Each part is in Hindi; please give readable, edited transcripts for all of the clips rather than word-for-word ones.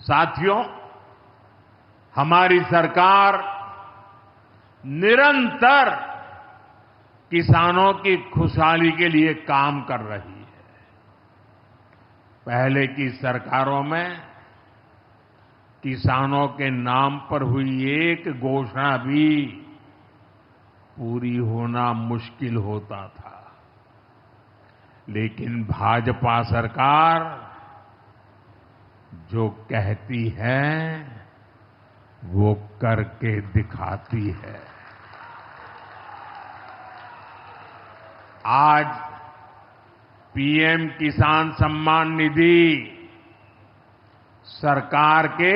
साथियों, हमारी सरकार निरंतर किसानों की खुशहाली के लिए काम कर रही है। पहले की सरकारों में किसानों के नाम पर हुई एक घोषणा भी पूरी होना मुश्किल होता था, लेकिन भाजपा सरकार जो कहती है वो करके दिखाती है। आज पीएम किसान सम्मान निधि सरकार के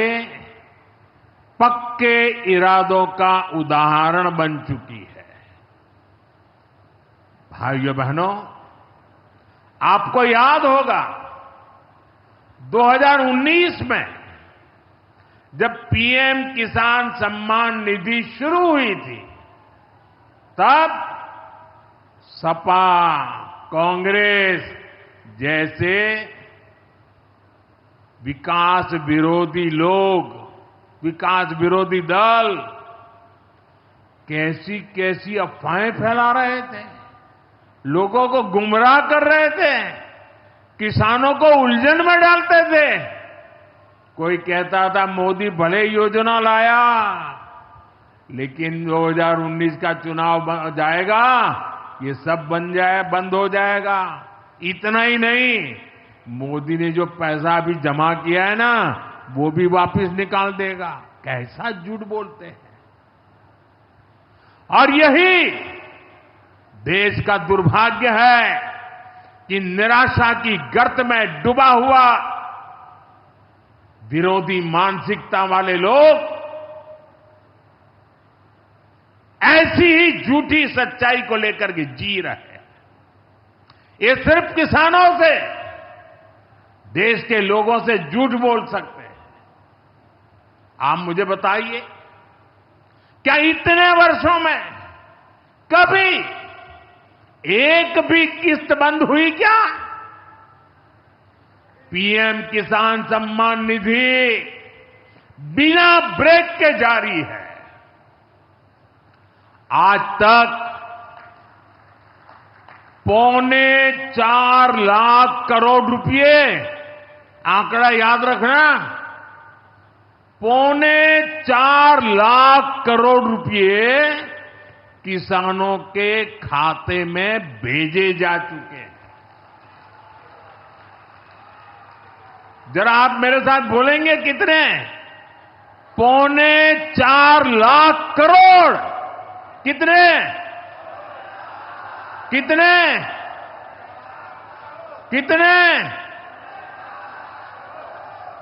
पक्के इरादों का उदाहरण बन चुकी है। भाइयों बहनों, आपको याद होगा 2019 में जब पीएम किसान सम्मान निधि शुरू हुई थी, तब सपा, कांग्रेस जैसे विकास विरोधी लोग, विकास विरोधी दल कैसी कैसी अफवाहें फैला रहे थे, लोगों को गुमराह कर रहे थे, किसानों को उलझन में डालते थे। कोई कहता था मोदी भले योजना लाया, लेकिन 2019 का चुनाव जाएगा, ये सब बंद हो जाएगा। इतना ही नहीं, मोदी ने जो पैसा अभी जमा किया है ना, वो भी वापस निकाल देगा। कैसा झूठ बोलते हैं। और यही देश का दुर्भाग्य है कि निराशा की गर्त में डूबा हुआ विरोधी मानसिकता वाले लोग ऐसी ही झूठी सच्चाई को लेकर के जी रहे हैं। ये सिर्फ किसानों से, देश के लोगों से झूठ बोल सकते हैं। आप मुझे बताइए, क्या इतने वर्षों में कभी एक भी किस्त बंद हुई क्या? पीएम किसान सम्मान निधि बिना ब्रेक के जारी है। आज तक 4.25 लाख करोड़ रुपए, आंकड़ा याद रखना, 4.25 लाख करोड़ रुपए किसानों के खाते में भेजे जा चुके हैं। जरा आप मेरे साथ बोलेंगे कितने? 4.25 लाख करोड़। कितने? कितने? कितने?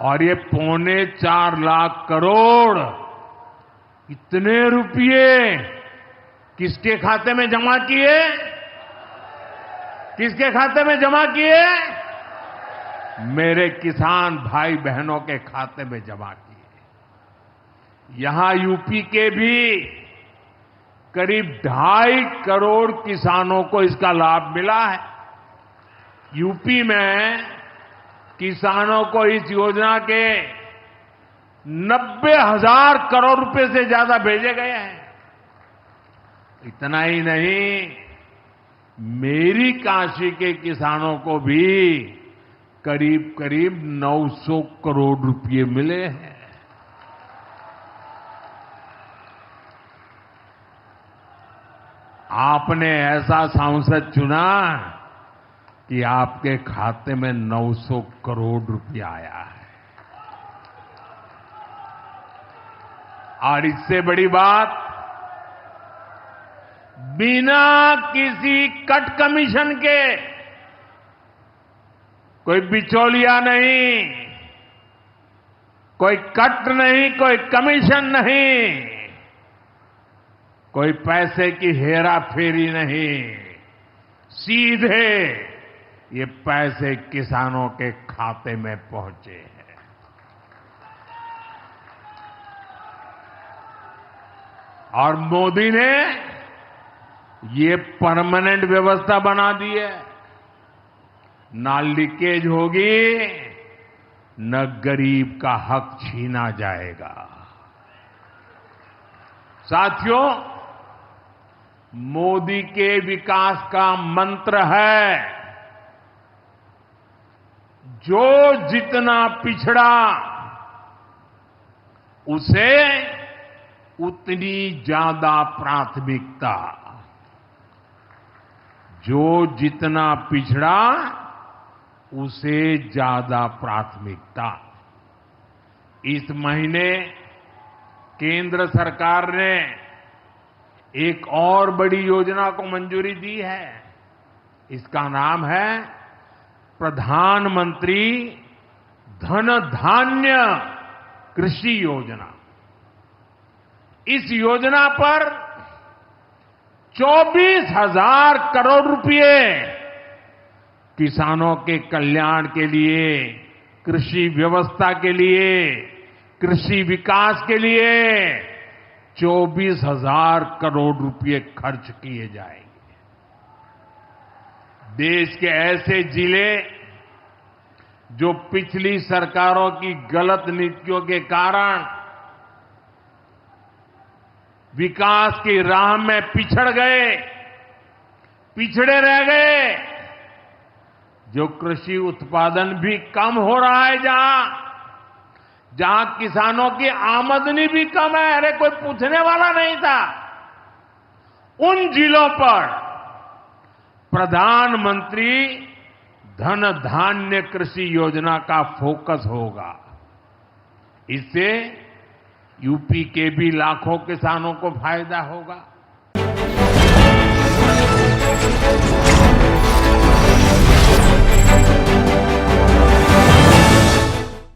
और ये 4.25 लाख करोड़ इतने रुपये किसके खाते में जमा किए? किसके खाते में जमा किए? मेरे किसान भाई बहनों के खाते में जमा किए। यहां यूपी के भी करीब 2.5 करोड़ किसानों को इसका लाभ मिला है। यूपी में किसानों को इस योजना के 90,000 करोड़ रुपए से ज्यादा भेजे गए हैं। इतना ही नहीं, मेरी काशी के किसानों को भी करीब करीब 900 करोड़ रुपए मिले हैं। आपने ऐसा सांसद चुना कि आपके खाते में 900 करोड़ रुपया आया है। और इससे बड़ी बात, बिना किसी कट कमीशन के, कोई बिचौलिया नहीं, कोई कट नहीं, कोई कमीशन नहीं, कोई पैसे की हेरा फेरी नहीं, सीधे ये पैसे किसानों के खाते में पहुंचे हैं। और मोदी ने ये परमानेंट व्यवस्था बना दी है। ना लीकेज होगी, न गरीब का हक छीना जाएगा। साथियों, मोदी के विकास का मंत्र है, जो जितना पिछड़ा उसे उतनी ज्यादा प्राथमिकता। जो जितना पिछड़ा उसे ज्यादा प्राथमिकता। इस महीने केंद्र सरकार ने एक और बड़ी योजना को मंजूरी दी है। इसका नाम है प्रधानमंत्री धन धान्य कृषि योजना। इस योजना पर 24,000 करोड़ रुपए किसानों के कल्याण के लिए, कृषि व्यवस्था के लिए, कृषि विकास के लिए 24,000 करोड़ रुपए खर्च किए जाएंगे। देश के ऐसे जिले जो पिछली सरकारों की गलत नीतियों के कारण विकास की राह में पिछड़ गए, पिछड़े रह गए, जो कृषि उत्पादन भी कम हो रहा है, जहां किसानों की आमदनी भी कम है, अरे कोई पूछने वाला नहीं था, उन जिलों पर प्रधानमंत्री धन धान्य कृषि योजना का फोकस होगा। इससे यूपी के भी लाखों किसानों को फायदा होगा।